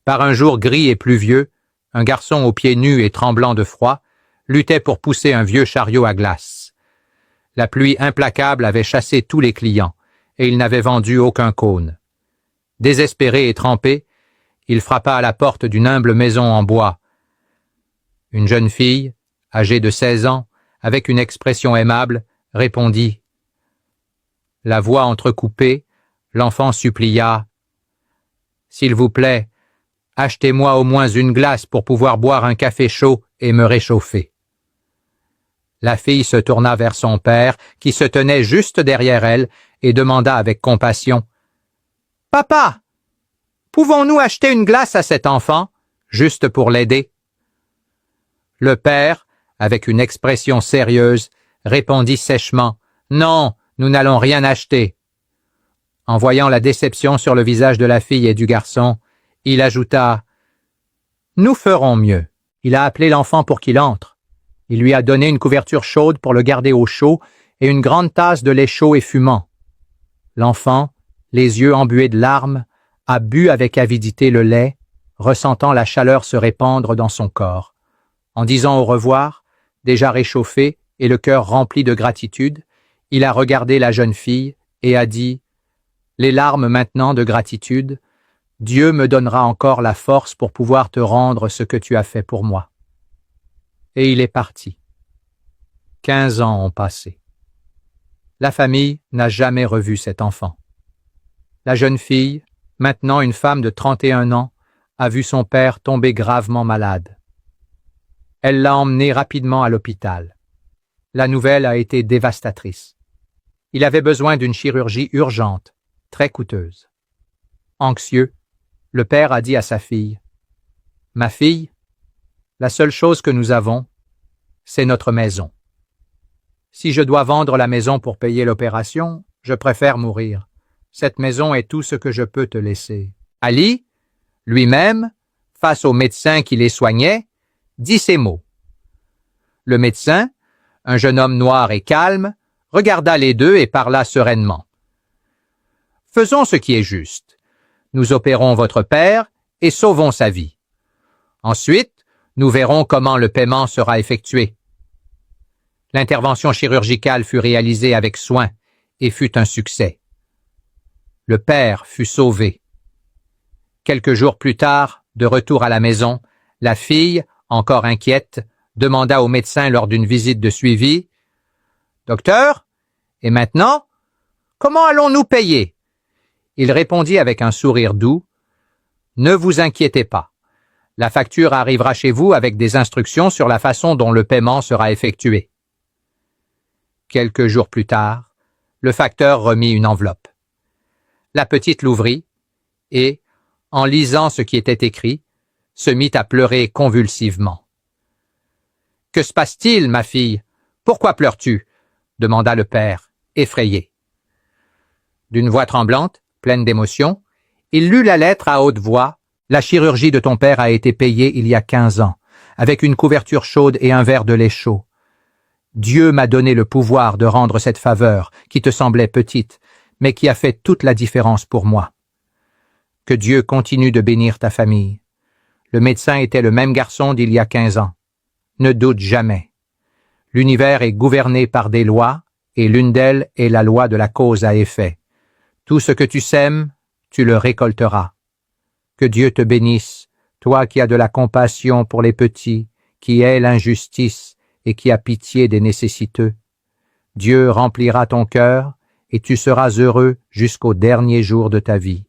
Par un jour gris et pluvieux, un garçon aux pieds nus et tremblant de froid luttait pour pousser un vieux chariot à glace. La pluie implacable avait chassé tous les clients, et il n'avait vendu aucun cône. Désespéré et trempé, il frappa à la porte d'une humble maison en bois. Une jeune fille, âgée de 16 ans, avec une expression aimable, répondit. La voix entrecoupée, l'enfant supplia. « S'il vous plaît, achetez-moi au moins une glace pour pouvoir boire un café chaud et me réchauffer. » La fille se tourna vers son père, qui se tenait juste derrière elle, et demanda avec compassion. « Papa, pouvons-nous acheter une glace à cet enfant, juste pour l'aider ?» Le père, avec une expression sérieuse, répondit sèchement. « Non, nous n'allons rien acheter. » En voyant la déception sur le visage de la fille et du garçon, il ajouta. « Nous ferons mieux. » Il a appelé l'enfant pour qu'il entre. Il lui a donné une couverture chaude pour le garder au chaud et une grande tasse de lait chaud et fumant. L'enfant, les yeux embués de larmes, a bu avec avidité le lait, ressentant la chaleur se répandre dans son corps. En disant au revoir, déjà réchauffé et le cœur rempli de gratitude, il a regardé la jeune fille et a dit « Les larmes maintenant de gratitude, Dieu me donnera encore la force pour pouvoir te rendre ce que tu as fait pour moi. » Et il est parti. 15 ans ont passé. La famille n'a jamais revu cet enfant. La jeune fille, maintenant une femme de 31 ans, a vu son père tomber gravement malade. Elle l'a emmené rapidement à l'hôpital. La nouvelle a été dévastatrice. Il avait besoin d'une chirurgie urgente, très coûteuse. Anxieux, le père a dit à sa fille, « Ma fille, la seule chose que nous avons, c'est notre maison. Si je dois vendre la maison pour payer l'opération, je préfère mourir. Cette maison est tout ce que je peux te laisser. » Ali, lui-même, face au médecin qui les soignait, dit ces mots. Le médecin, un jeune homme noir et calme, regarda les deux et parla sereinement. « Faisons ce qui est juste. Nous opérons votre père et sauvons sa vie. Ensuite, nous verrons comment le paiement sera effectué. » L'intervention chirurgicale fut réalisée avec soin et fut un succès. Le père fut sauvé. Quelques jours plus tard, de retour à la maison, la fille, encore inquiète, demanda au médecin lors d'une visite de suivi « Docteur, et maintenant, comment allons-nous payer ?» Il répondit avec un sourire doux « Ne vous inquiétez pas. La facture arrivera chez vous avec des instructions sur la façon dont le paiement sera effectué. » Quelques jours plus tard, le facteur remit une enveloppe. La petite l'ouvrit et, en lisant ce qui était écrit, se mit à pleurer convulsivement. « Que se passe-t-il, ma fille? Pourquoi pleures-tu » demanda le père, effrayé. D'une voix tremblante, pleine d'émotion, il lut la lettre à haute voix. « La chirurgie de ton père a été payée il y a 15 ans, avec une couverture chaude et un verre de lait chaud. Dieu m'a donné le pouvoir de rendre cette faveur qui te semblait petite, mais qui a fait toute la différence pour moi. Que Dieu continue de bénir ta famille. Le médecin était le même garçon d'il y a 15 ans. Ne doute jamais. L'univers est gouverné par des lois, et l'une d'elles est la loi de la cause à effet. Tout ce que tu sèmes, tu le récolteras. Que Dieu te bénisse, toi qui as de la compassion pour les petits, qui hais l'injustice et qui as pitié des nécessiteux. Dieu remplira ton cœur et tu seras heureux jusqu'au dernier jour de ta vie.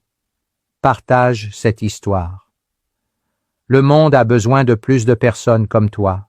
Partage cette histoire. Le monde a besoin de plus de personnes comme toi.